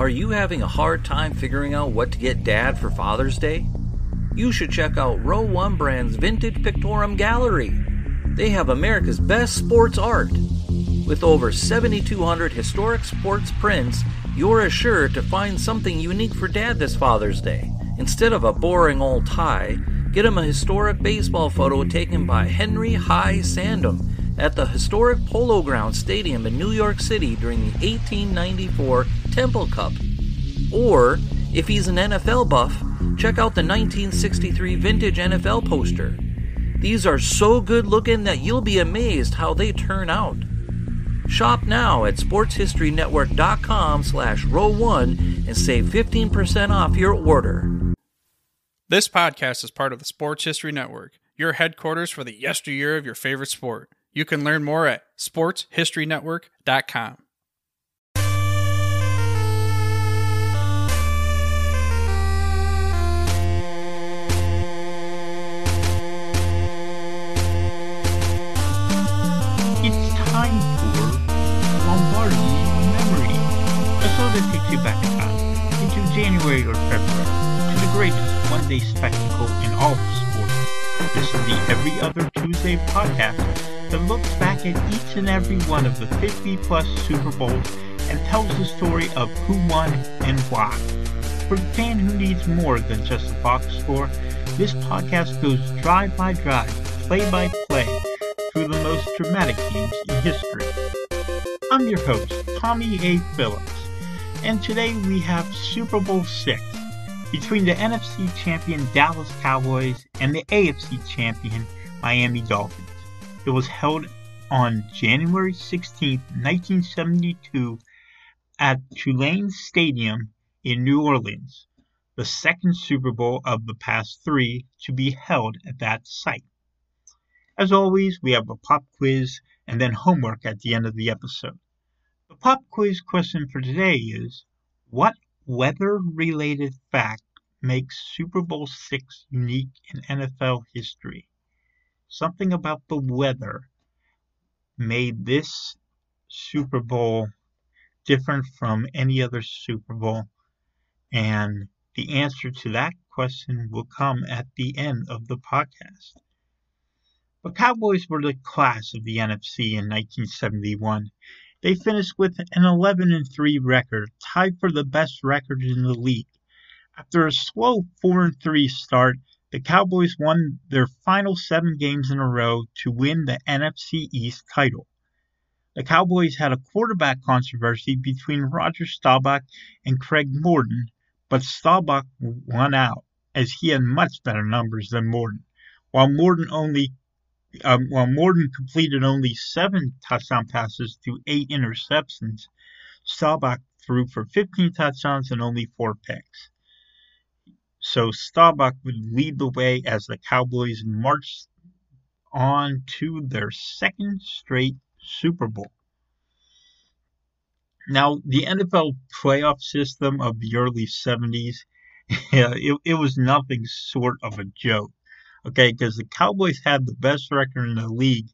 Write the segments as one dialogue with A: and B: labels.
A: Are you having a hard time figuring out what to get Dad for Father's Day? You should check out Row 1 Brand's Vintage Pictorum Gallery. They have America's best sports art. With over 7,200 historic sports prints, you're assured to find something unique for Dad this Father's Day. Instead of a boring old tie, get him a historic baseball photo taken by Henry High Sandom at the historic Polo Grounds Stadium in New York City during the 1894 Temple Cup. Or, if he's an NFL buff, check out the 1963 vintage NFL poster. These are so good looking that you'll be amazed how they turn out. Shop now at sportshistorynetwork.com/row1 and save 15% off your order.
B: This podcast is part of the Sports History Network, your headquarters for the yesteryear of your favorite sport. You can learn more at sportshistorynetwork.com.
C: It's time for Lombardi Memory, a show that takes you back in time into January or February to the greatest one-day spectacle in all of sports. This is the Every Other Tuesday podcast that looks back at each and every one of the 50-plus Super Bowls and tells the story of who won and why. For the fan who needs more than just a box score, this podcast goes drive by drive, play by play, through the most dramatic teams in history. I'm your host, Tommy A. Phillips, and today we have Super Bowl VI between the NFC champion Dallas Cowboys and the AFC champion Miami Dolphins. It was held on January 16, 1972 at Tulane Stadium in New Orleans, the second Super Bowl of the past three to be held at that site. As always, we have a pop quiz and then homework at the end of the episode. The pop quiz question for today is, what weather-related fact makes Super Bowl VI unique in NFL history? Something about the weather made this Super Bowl different from any other Super Bowl, and the answer to that question will come at the end of the podcast. The Cowboys were the class of the NFC in 1971. They finished with an 11-3 record, tied for the best record in the league. After a slow 4-3 start, the Cowboys won their final 7 games in a row to win the NFC East title. The Cowboys had a quarterback controversy between Roger Staubach and Craig Morton, but Staubach won out as he had much better numbers than Morton. While Morton completed only 7 touchdown passes to 8 interceptions, Staubach threw for 15 touchdowns and only 4 picks. So Staubach would lead the way as the Cowboys marched on to their second straight Super Bowl. Now, the NFL playoff system of the early 70s, it was nothing short of a joke. Okay, because the Cowboys had the best record in the league,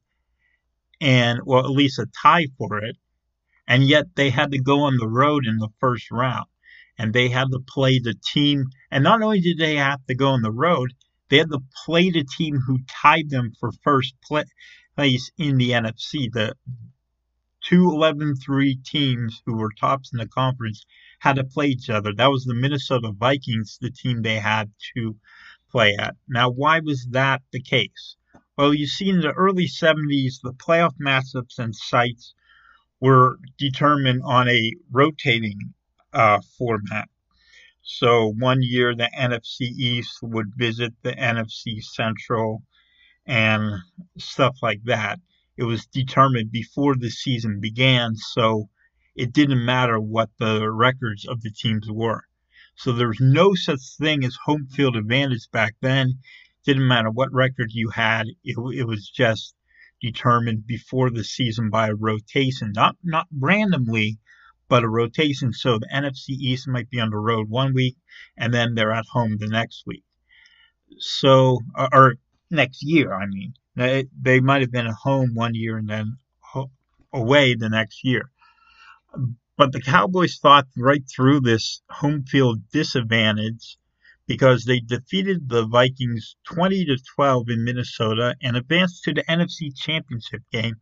C: and, well, at least a tie for it, and yet they had to go on the road in the first round, and they had to play the team, and not only did they have to go on the road, they had to play the team who tied them for first place in the NFC. The two 11-3 teams who were tops in the conference had to play each other. That was the Minnesota Vikings, the team they had to play at. Now, why was that the case? Well, you see, in the early 70s, the playoff matchups and sites were determined on a rotating format. So one year, the NFC East would visit the NFC Central and stuff like that. It was determined before the season began, so it didn't matter what the records of the teams were. So there was no such thing as home field advantage back then. Didn't matter what record you had. It was just determined before the season by a rotation. Not randomly, but a rotation. So the NFC East might be on the road one week, and then they're at home the next week. So, or next year, I mean. They might have been at home one year and then away the next year. But the Cowboys fought right through this home field disadvantage because they defeated the Vikings 20-12 in Minnesota and advanced to the NFC Championship game.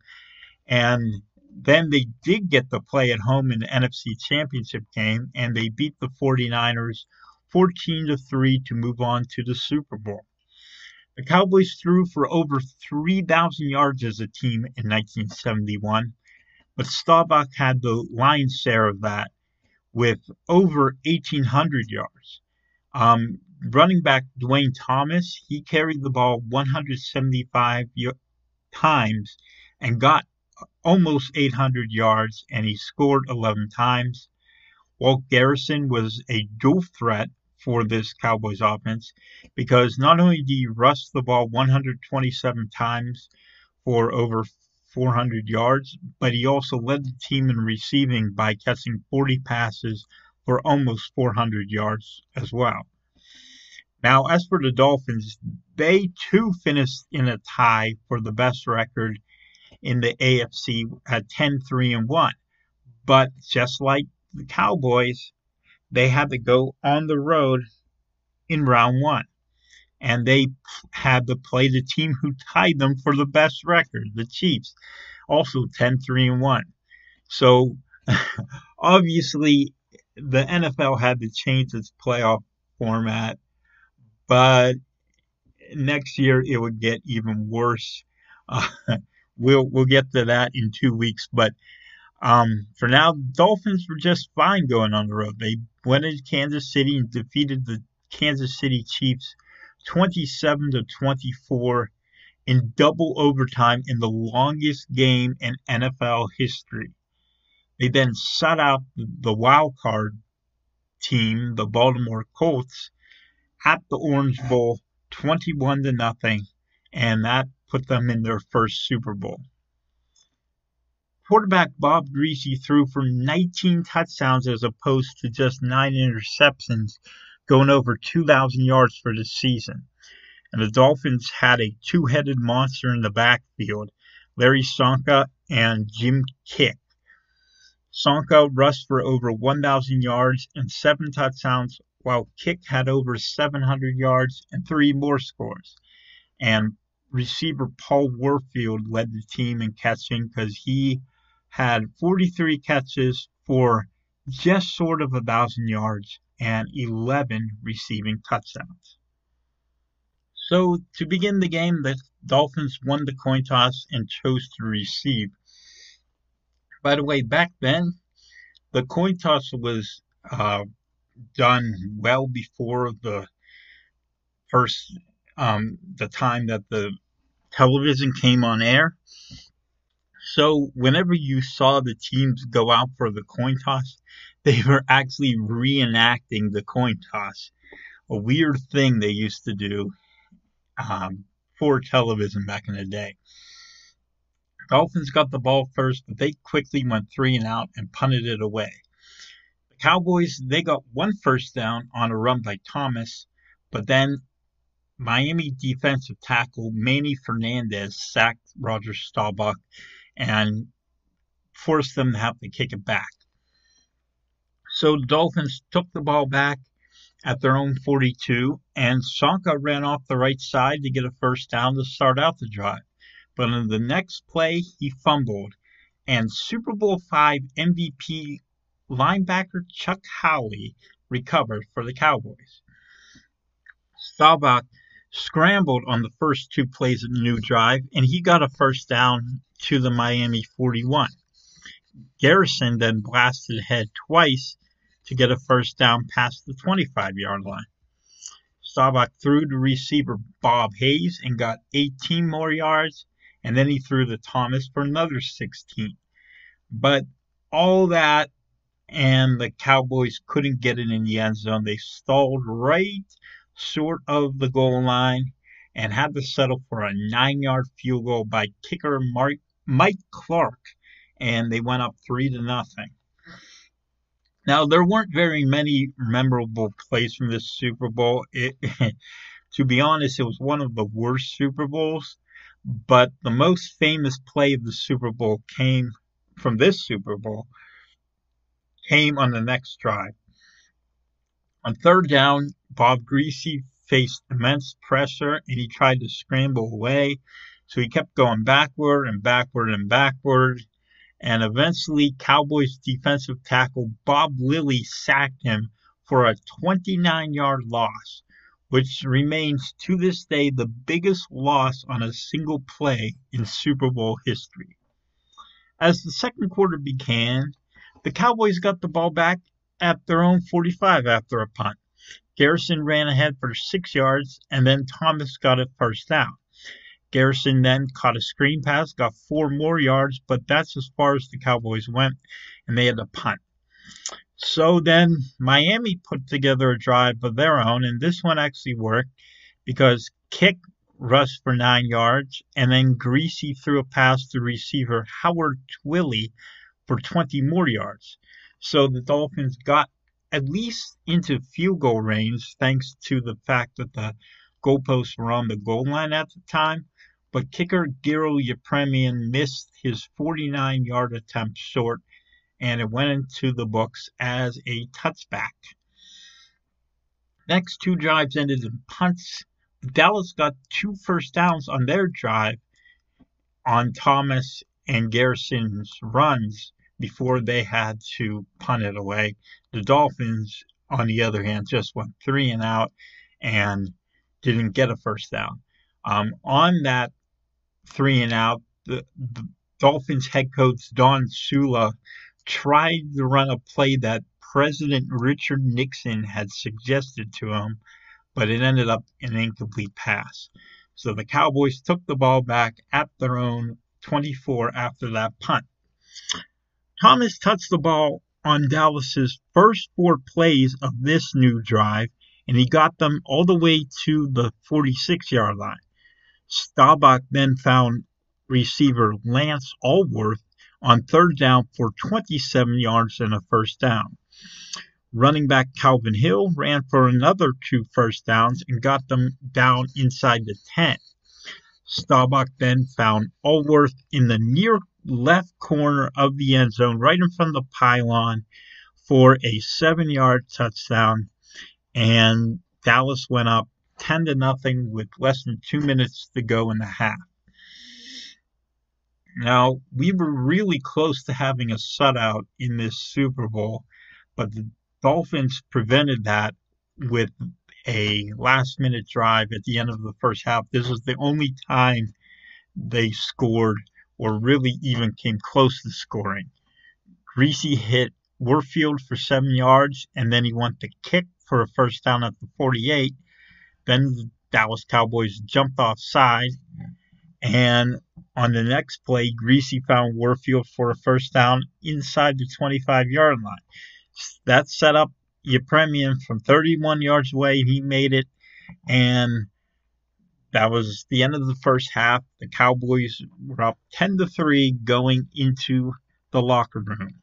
C: And then they did get to play at home in the NFC Championship game, and they beat the 49ers 14-3 to move on to the Super Bowl. The Cowboys threw for over 3,000 yards as a team in 1971, but Staubach had the lion's share of that with over 1,800 yards. Running back Dwayne Thomas, he carried the ball 175 times and got almost 800 yards, and he scored 11 times. Walt Garrison was a dual threat for this Cowboys offense because not only did he rush the ball 127 times for over 400 yards, but he also led the team in receiving by catching 40 passes for almost 400 yards as well. Now, as for the Dolphins, they too finished in a tie for the best record in the AFC at 10-3-1. But just like the Cowboys, they had to go on the road in round one. And they had to play the team who tied them for the best record, the Chiefs, also 10-3-1. So obviously the NFL had to change its playoff format, but next year it would get even worse. We'll get to that in 2 weeks, but for now, the Dolphins were just fine going on the road. They went into Kansas City and defeated the Kansas City Chiefs 27-24 in double overtime in the longest game in NFL history. They then shut out the wild card team, the Baltimore Colts, at the Orange Bowl 21-0, and that put them in their first Super Bowl. Quarterback Bob Griese threw for 19 touchdowns as opposed to just 9 interceptions, going over 2,000 yards for the season. And the Dolphins had a two-headed monster in the backfield, Larry Csonka and Jim Kick. Csonka rushed for over 1,000 yards and 7 touchdowns, while Kick had over 700 yards and 3 more scores. And receiver Paul Warfield led the team in catching because he had 43 catches for just short of 1,000 yards and 11 receiving touchdowns. So to begin the game, the Dolphins won the coin toss and chose to receive. By the way, back then, the coin toss was done well before the time that the television came on air. So whenever you saw the teams go out for the coin toss, they were actually reenacting the coin toss, a weird thing they used to do for television back in the day. Dolphins got the ball first, but they quickly went 3 and out and punted it away. The Cowboys, they got 1 first down on a run by Thomas, but then Miami defensive tackle Manny Fernandez sacked Roger Staubach and forced them to have to kick it back. So the Dolphins took the ball back at their own 42, and Csonka ran off the right side to get a first down to start out the drive. But in the next play, he fumbled, and Super Bowl V MVP linebacker Chuck Howley recovered for the Cowboys. Staubach scrambled on the first 2 plays of the new drive, and he got a first down to the Miami 41. Garrison then blasted ahead twice to get a first down past the 25-yard line. Staubach threw to receiver Bob Hayes and got 18 more yards, and then he threw to Thomas for another 16. But all that, and the Cowboys couldn't get it in the end zone. They stalled right short of the goal line and had to settle for a 9-yard field goal by kicker Mike Clark, and they went up 3-0. Now, there weren't very many memorable plays from this Super Bowl. To be honest, it was one of the worst Super Bowls, but the most famous play of the Super Bowl came from this Super Bowl. came on the next drive. On third down, Bob Greasy faced immense pressure, and he tried to scramble away. So he kept going backward and backward and backward. And eventually, Cowboys defensive tackle Bob Lilly sacked him for a 29-yard loss, which remains to this day the biggest loss on a single play in Super Bowl history. As the second quarter began, the Cowboys got the ball back at their own 45 after a punt. Garrison ran ahead for 6 yards, and then Thomas got a first down. Garrison then caught a screen pass, got 4 more yards, but that's as far as the Cowboys went, and they had to punt. So then Miami put together a drive of their own, and this one actually worked because Kick rushed for 9 yards, and then Greasy threw a pass to receiver Howard Twilley for 20 more yards. So the Dolphins got at least into field goal range thanks to the fact that the goalposts were on the goal line at the time. But kicker Giro Yepremian missed his 49-yard attempt short, and it went into the books as a touchback. Next 2 drives ended in punts. Dallas got 2 first downs on their drive on Thomas and Garrison's runs before they had to punt it away. The Dolphins, on the other hand, just went 3 and out and didn't get a first down. On that 3 and out, the Dolphins head coach Don Shula tried to run a play that President Richard Nixon had suggested to him, but it ended up an incomplete pass. So the Cowboys took the ball back at their own 24 after that punt. Thomas touched the ball on Dallas's first 4 plays of this new drive, and he got them all the way to the 46-yard line. Staubach then found receiver Lance Allworth on third down for 27 yards and a first down. Running back Calvin Hill ran for another 2 first downs and got them down inside the 10. Staubach then found Allworth in the near left corner of the end zone, right in front of the pylon, for a 7-yard touchdown, and Dallas went up 10-0 with less than 2 minutes to go in the half. Now, we were really close to having a shutout in this Super Bowl, but the Dolphins prevented that with a last-minute drive at the end of the first half. This was the only time they scored or really even came close to scoring. Greasy hit Warfield for 7 yards, and then he went to kick for a first down at the 48. Then the Dallas Cowboys jumped offside, and on the next play, Greasy found Warfield for a first down inside the 25-yard line. That set up Yepremian from 31 yards away. He made it, and that was the end of the first half. The Cowboys were up 10-3 going into the locker room.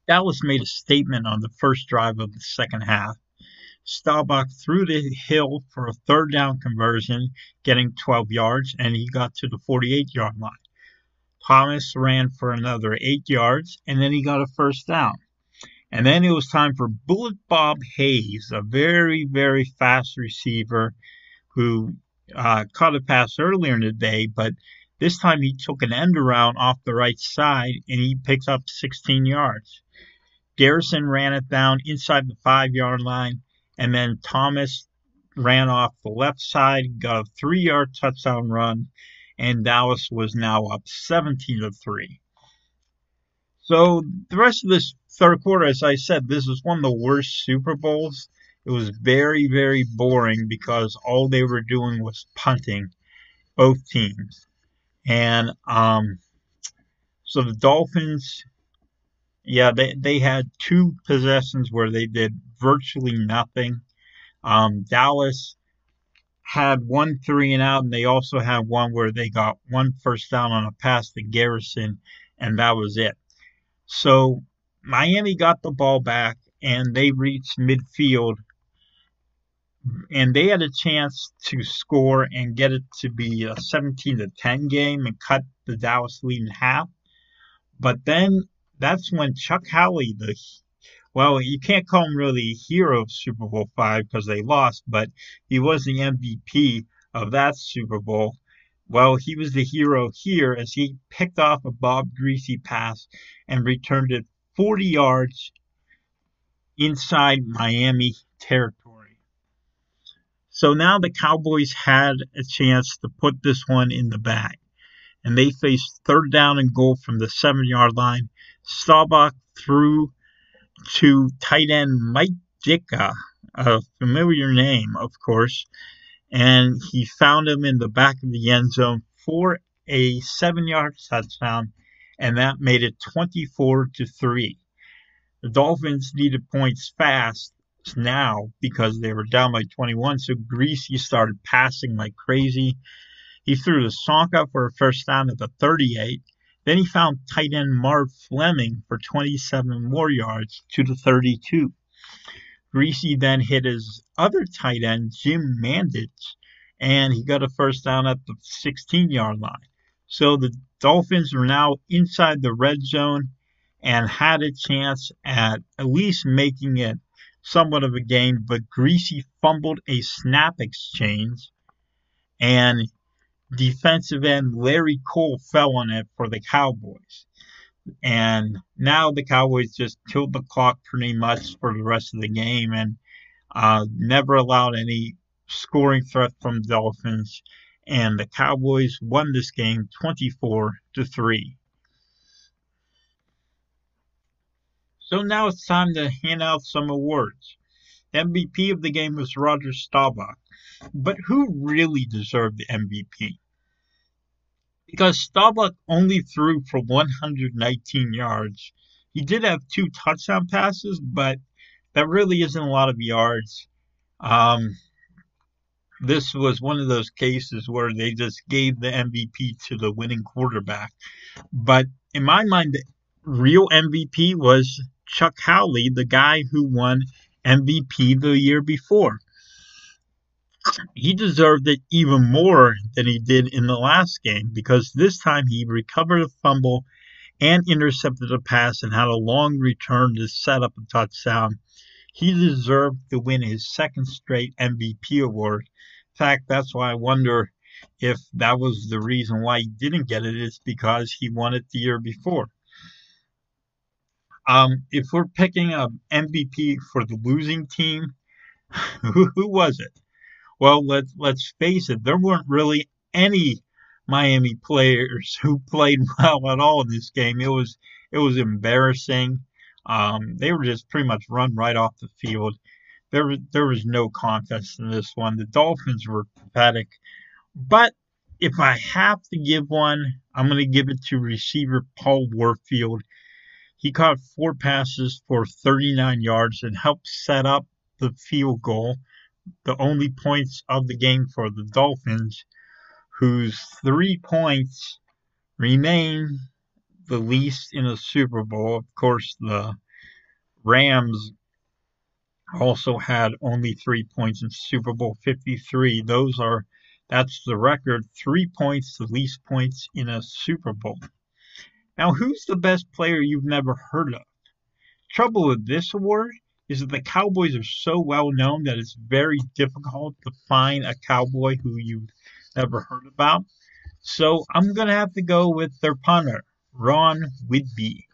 C: Dallas made a statement on the first drive of the second half. Staubach threw to Hill for a third down conversion, getting 12 yards, and he got to the 48-yard line. Thomas ran for another 8 yards, and then he got a first down. And then it was time for Bullet Bob Hayes, a very, very fast receiver who caught a pass earlier in the day, but this time he took an end around off the right side, and he picked up 16 yards. Garrison ran it down inside the 5-yard line, and then Thomas ran off the left side, got a 3-yard touchdown run, and Dallas was now up 17-3. So the rest of this third quarter, as I said, this was one of the worst Super Bowls. It was very, very boring because all they were doing was punting, both teams. And so the Dolphins, they had 2 possessions where they did virtually nothing. Dallas had 1 3 and out, and they also had one where they got 1 first down on a pass to Garrison, and that was it. So Miami got the ball back, and they reached midfield, and they had a chance to score and get it to be a 17-10 game and cut the Dallas lead in half. But then that's when Chuck Howley, well, you can't call him really hero of Super Bowl V because they lost, but he was the MVP of that Super Bowl. Well, he was the hero here as he picked off a Bob Greasy pass and returned it 40 yards inside Miami territory. So now the Cowboys had a chance to put this one in the bag, and they faced third down and goal from the 7-yard line. Staubach threw to tight end Mike Ditka, a familiar name, of course, and he found him in the back of the end zone for a 7-yard touchdown, and that made it 24-3. The Dolphins needed points fast now because they were down by 21, so Greasy started passing like crazy. He threw to Sonka for a first down at the 38. Then he found tight end Marv Fleming for 27 more yards to the 32. Greasy then hit his other tight end, Jim Mandich, and he got a first down at the 16-yard line. So the Dolphins were now inside the red zone and had a chance at least making it somewhat of a game, but Greasy fumbled a snap exchange, and defensive end Larry Cole fell on it for the Cowboys. And now the Cowboys just killed the clock pretty much for the rest of the game and never allowed any scoring threat from the Dolphins. And the Cowboys won this game 24-3. So now it's time to hand out some awards. The MVP of the game was Roger Staubach. But who really deserved the MVP? Because Staubach only threw for 119 yards. He did have 2 touchdown passes, but that really isn't a lot of yards. This was one of those cases where they just gave the MVP to the winning quarterback. But in my mind, the real MVP was Chuck Howley, the guy who won MVP the year before. He deserved it even more than he did in the last game because this time he recovered a fumble and intercepted a pass and had a long return to set up a touchdown. He deserved to win his second straight MVP award. In fact, that's why I wonder if that was the reason why he didn't get it, is because he won it the year before. If we're picking an MVP for the losing team, who was it? Well, let's face it, there weren't really any Miami players who played well at all in this game. It was embarrassing. They were just pretty much run right off the field. There was no contest in this one. The Dolphins were pathetic. But if I have to give one, I'm going to give it to receiver Paul Warfield. He caught 4 passes for 39 yards and helped set up the field goal, the only points of the game for the Dolphins, whose 3 points remain the least in a Super Bowl. Of course, the Rams also had only 3 points in Super Bowl 53. That's the record, 3 points, the least points in a Super Bowl. Now, who's the best player you've never heard of? Trouble with this award is that the Cowboys are so well known that it's very difficult to find a Cowboy who you've never heard about. So I'm going to have to go with their punter, Ron Whitby.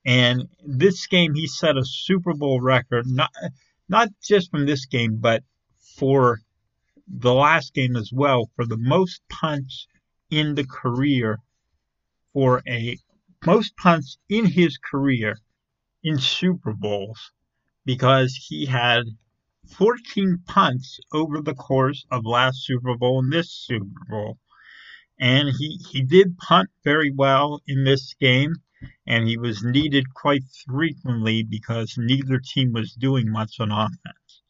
C: And this game, he set a Super Bowl record, not just from this game, but for the last game as well, for the most punts in the career, most punts in his career in Super Bowls, because he had 14 punts over the course of last Super Bowl and this Super Bowl. And he did punt very well in this game, and he was needed quite frequently because neither team was doing much on offense.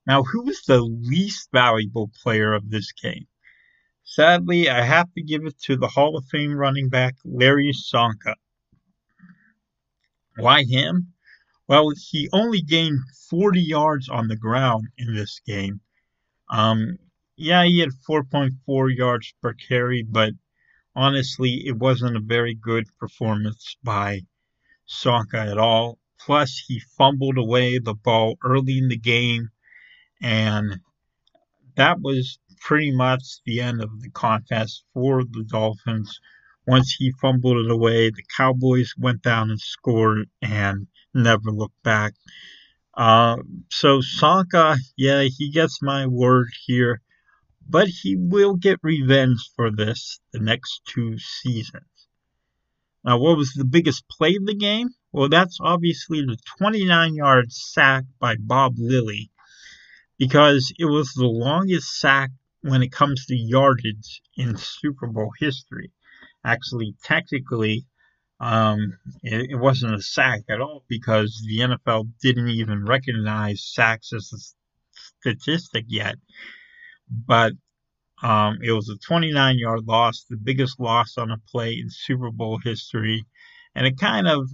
C: Now, who was the least valuable player of this game? Sadly, I have to give it to the Hall of Fame running back, Larry Sonka. Why him? Well, he only gained 40 yards on the ground in this game. He had 4.4 yards per carry, but honestly, it wasn't a very good performance by Sonka at all. Plus, he fumbled away the ball early in the game, and that was pretty much the end of the contest for the Dolphins. Once he fumbled it away, the Cowboys went down and scored and never looked back. So Sonka, yeah, he gets my word here, but he will get revenge for this the next 2 seasons. Now, what was the biggest play of the game? Well, that's obviously the 29-yard sack by Bob Lilly, because it was the longest sack when it comes to yardage in Super Bowl history. Actually, technically, it wasn't a sack at all, because the NFL didn't even recognize sacks as a statistic yet. But it was a 29-yard loss, the biggest loss on a play in Super Bowl history. And it kind of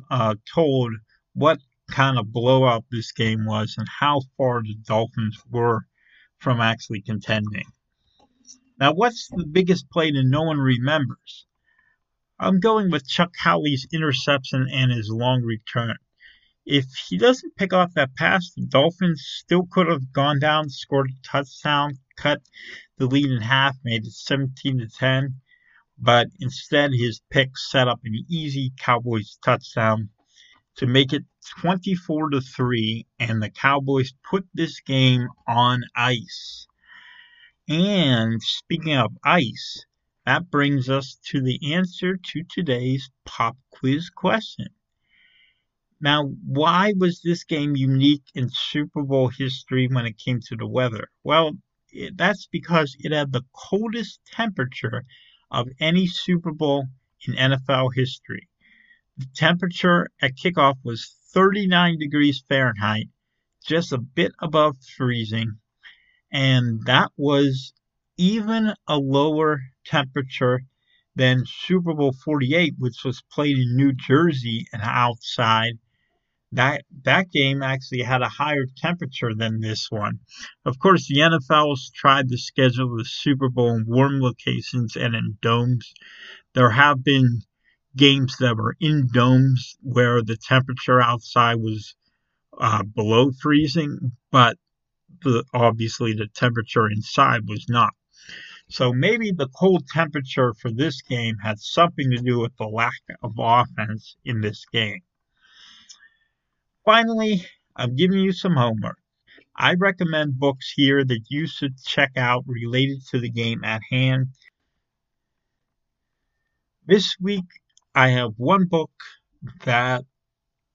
C: told what kind of blowout this game was and how far the Dolphins were from actually contending. Now, what's the biggest play that no one remembers? I'm going with Chuck Howley's interception and his long return. If he doesn't pick off that pass, the Dolphins still could have gone down, scored a touchdown, cut the lead in half, made it 17-10. But instead, his pick set up an easy Cowboys touchdown to make it 24-3, and the Cowboys put this game on ice. And speaking of ice, that brings us to the answer to today's pop quiz question. Now, why was this game unique in Super Bowl history when it came to the weather? Well, that's because it had the coldest temperature of any Super Bowl in NFL history. The temperature at kickoff was 39 degrees Fahrenheit, just a bit above freezing, and that was even a lower temperature than Super Bowl 48, which was played in New Jersey and outside. That game actually had a higher temperature than this one. Of course, the NFL's tried to schedule the Super Bowl in warm locations and in domes. There have been games that were in domes where the temperature outside was below freezing, but obviously the temperature inside was not. So maybe the cold temperature for this game had something to do with the lack of offense in this game. Finally, I'm giving you some homework. I recommend books here that you should check out related to the game at hand. This week, I have one book that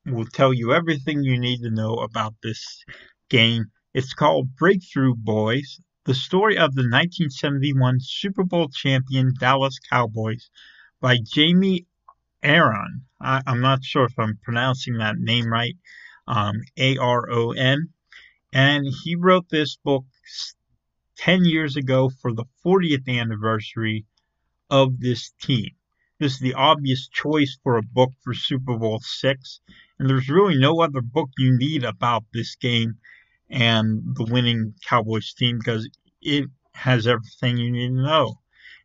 C: will tell you everything you need to know about this game. It's called Breakthrough Boys, the story of the 1971 Super Bowl champion Dallas Cowboys by Jamie Aron. I'm not sure if I'm pronouncing that name right. Aron. And he wrote this book 10 years ago for the 40th anniversary of this team. This is the obvious choice for a book for Super Bowl VI, and there's really no other book you need about this game and the winning Cowboys team, because it has everything you need to know.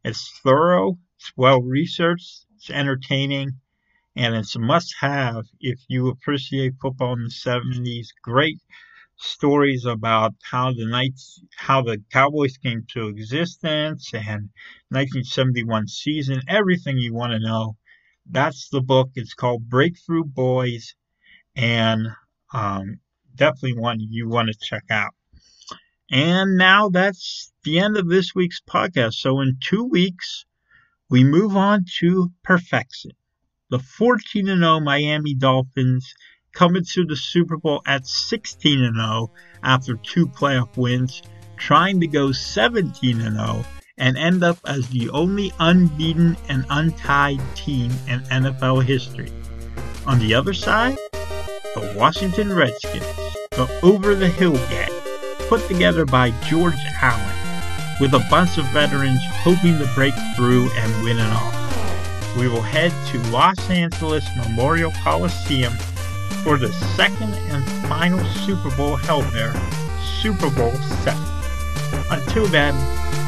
C: It's thorough, it's well-researched, it's entertaining, and it's a must-have if you appreciate football in the 70s. Great stories about how the Cowboys came to existence and 1971 season, everything you want to know. That's the book. It's called Breakthrough Boys, and definitely one you want to check out. And now that's the end of this week's podcast. So in 2 weeks, we move on to perfection. The 14-0 Miami Dolphins coming to the Super Bowl at 16-0 after 2 playoff wins, trying to go 17-0 and end up as the only unbeaten and untied team in NFL history. On the other side, the Washington Redskins, the over-the-hill gang, put together by George Allen, with a bunch of veterans hoping to break through and win it all. We will head to Los Angeles Memorial Coliseum for the second and final Super Bowl held there, Super Bowl VII. Until then,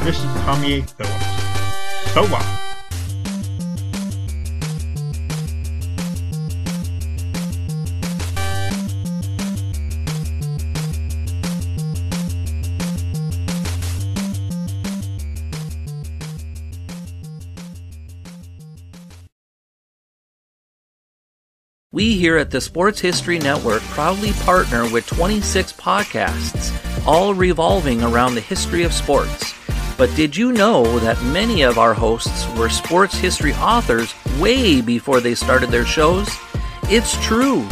C: this is Tommy A. Phillips. So long.
A: We here at the Sports History Network proudly partner with 26 podcasts, all revolving around the history of sports. But did you know that many of our hosts were sports history authors way before they started their shows? It's true.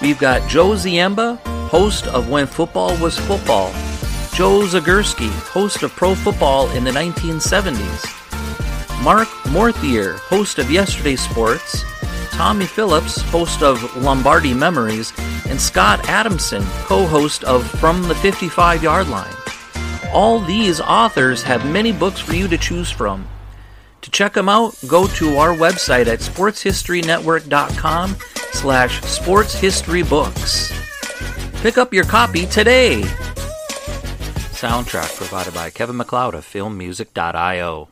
A: We've got Joe Ziemba, host of When Football Was Football, Joe Zagurski, host of Pro Football in the 1970s, Mark Morthier, host of Yesterday's Sports, Tommy Phillips, host of Lombardi Memories, and Scott Adamson, co-host of From the 55-Yard Line. All these authors have many books for you to choose from. To check them out, go to our website at sportshistorynetwork.com/sportshistorybooks. Pick up your copy today. Soundtrack provided by Kevin MacLeod of filmmusic.io.